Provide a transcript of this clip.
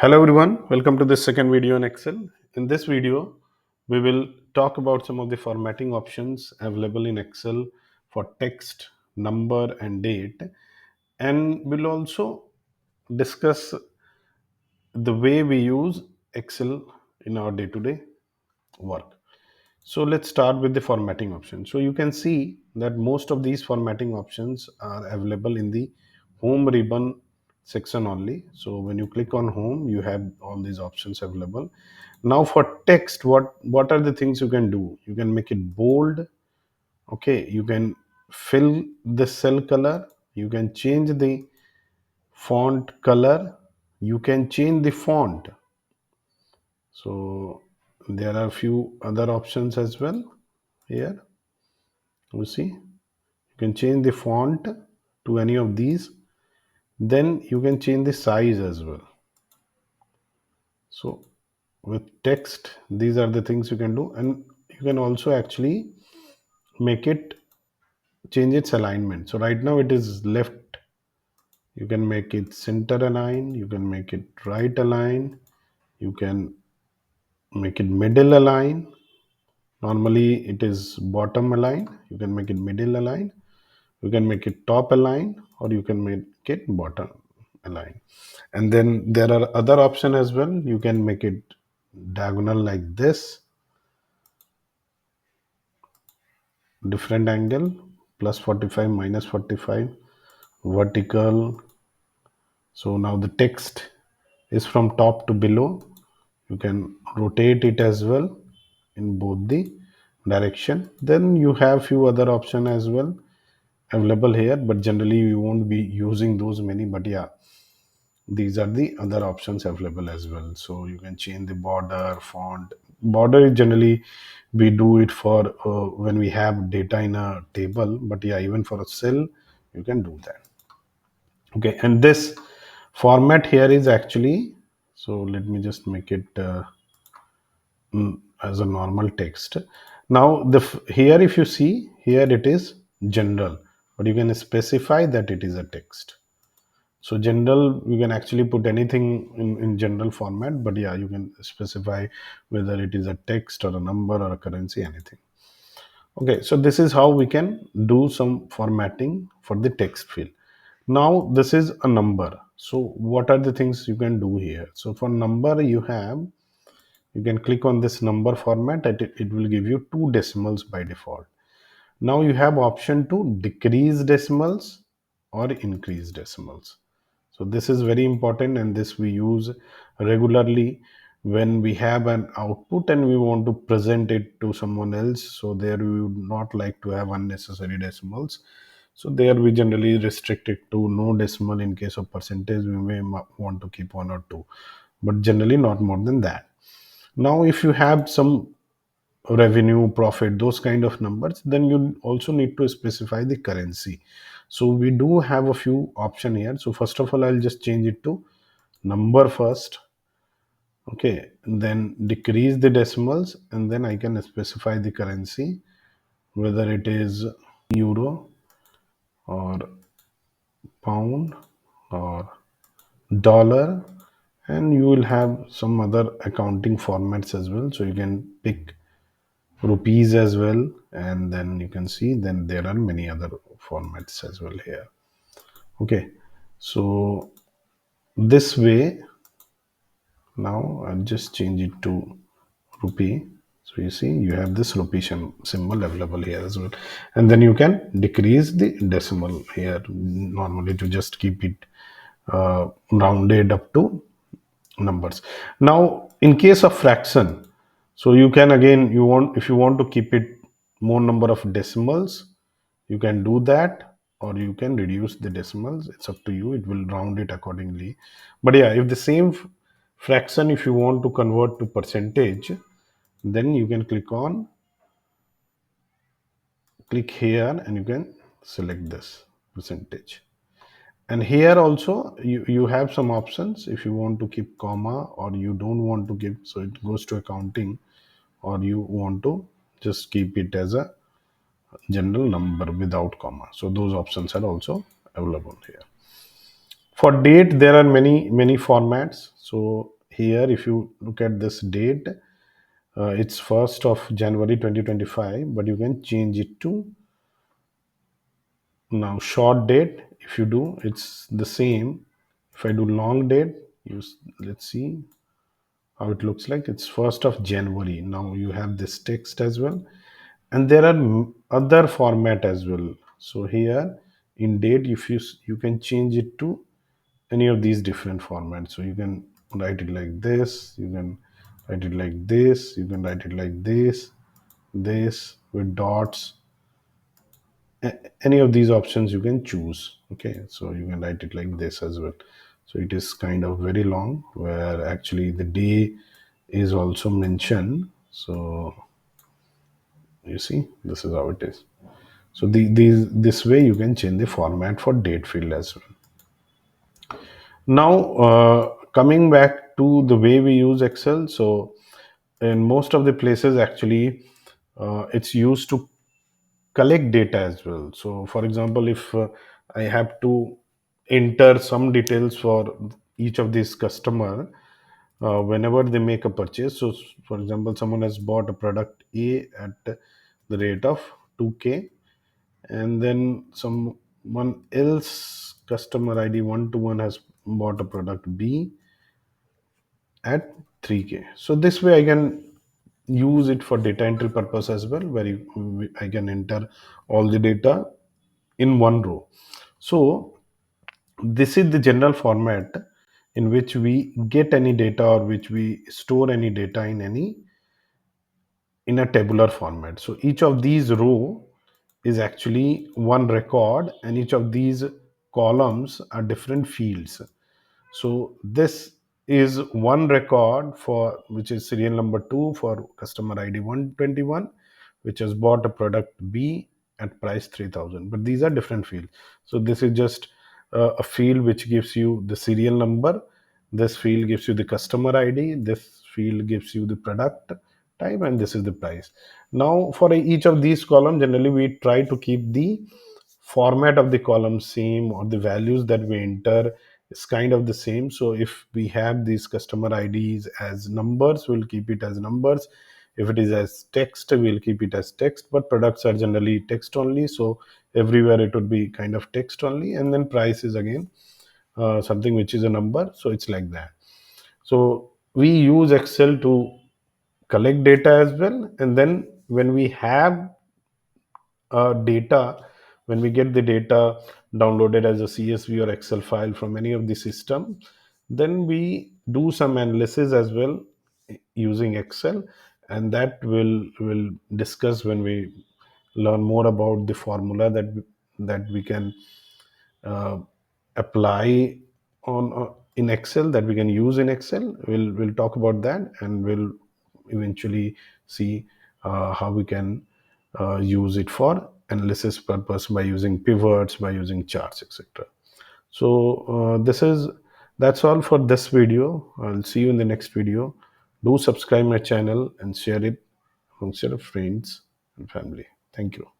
Hello everyone, welcome to this second video in Excel. In this video, we will talk about some of the formatting options available in Excel for text, number and date, and we'll also discuss the way we use Excel in our day-to-day work. So let's start with the formatting option. So you can see that most of these formatting options are available in the home ribbon section only. So when you click on home, you have all these options available. Now for text, what are the things you can do? You can make it bold. Okay, you can fill the cell color. You can change the font color. You can change the font. So there are few other options as well here. You see, you can change the font to any of these. Then you can change the size as well. So with text, these are the things you can do, and you can also actually make it change its alignment. So right now it is left. You can make it center align. You can make it right align. You can make it middle align. Normally it is bottom align. You can make it middle align. You can make it top align, or you can make it bottom align. And then there are other option as well. You can make it diagonal like this, different angle, plus 45, minus 45, vertical. So now the text is from top to below. You can rotate it as well in both the direction. Then you have few other option as well available here, but generally you won't be using those many. But yeah, these are the other options available as well. So you can change the border, font. Border is generally we do it for when we have data in a table, but yeah, even for a cell you can do that. Okay, and this format here is actually, so let me just make it as a normal text. Now here, if you see here, it is general, but you can specify that it is a text. So general, you can actually put anything in general format, but yeah, you can specify whether it is a text or a number or a currency, anything. Okay, so this is how we can do some formatting for the text field. Now this is a number. So what are the things you can do here? So for number, you can click on this number format. It will give you two decimals by default. Now you have option to decrease decimals or increase decimals. So this is very important, and this we use regularly when we have an output and we want to present it to someone else. So there we would not like to have unnecessary decimals. So there we generally restrict it to no decimal. In case of percentage, we may want to keep one or two, but generally not more than that. Now if you have some revenue, profit, those kind of numbers, then you also need to specify the currency. So we do have a few option here. So first of all, I'll just change it to number first. Okay, and then decrease the decimals, and then I can specify the currency, whether it is euro or pound or dollar, and you will have some other accounting formats as well. So you can pick rupees as well, and then you can see then there are many other formats as well here. Okay, so this way, now I'll just change it to rupee. So you see you have this rupee symbol available here as well, and then you can decrease the decimal here normally to just keep it rounded up to numbers. Now in case of fraction, so you can, again, you want, if you want to keep it more number of decimals, you can do that, or you can reduce the decimals. It's up to you, it will round it accordingly. But yeah, if the same fraction, if you want to convert to percentage, then you can click here and you can select this percentage. And here also you have some options. If you want to keep comma, or you don't want to give, so it goes to accounting, or you want to just keep it as a general number without comma. So those options are also available here. For date, there are many formats. So here if you look at this date, it's 1st of January 2025, but you can change it to now short date. If you do, it's the same. If I do long date, let's see how it looks like. It's 1st of January. Now you have this text as well, and there are other format as well. So here in date, if you can change it to any of these different formats. So you can write it like this, you can write it like this, you can write it like this with dots. Any of these options you can choose. Okay, so you can write it like this as well. So it is kind of very long, where actually the day is also mentioned. So you see, this is how it is. So this way you can change the format for date field as well. Now, coming back to the way we use Excel, so in most of the places, actually, it's used to collect data as well. So, for example, if I have to enter some details for each of these customer, whenever they make a purchase. So, for example, someone has bought a product A at the rate of 2K, and then someone else customer ID 121 has bought a product B at 3K. So this way I can use it for data entry purpose as well, where I can enter all the data in one row. So this is the general format in which we get any data, or which we store any data in a tabular format. So each of these row is actually one record, and each of these columns are different fields. So this is one record for which is serial number 2 for customer ID 121, which has bought a product B at price 3000. But these are different fields. So this is just a field which gives you the serial number. This field gives you the customer ID. This field gives you the product type, and this is the price. Now, for each of these columns, generally we try to keep the format of the column same, or the values that we enter is kind of the same. So if we have these customer IDs as numbers, we'll keep it as numbers. If it is as text, we'll keep it as text. But products are generally text only, so everywhere it would be kind of text only. And then price is again something which is a number, so it's like that. So we use Excel to collect data as well, and then when we have data, when we get the data downloaded as a CSV or Excel file from any of the system, then we do some analysis as well using Excel, and that will discuss when we learn more about the formula that we can uh, apply on in Excel, that we can use in Excel. We'll talk about that, and we'll eventually see how we can use it for analysis purpose by using pivots, by using charts, etc. So that's all for this video. I'll see you in the next video. Do subscribe my channel and share it amongst your friends and family. Thank you.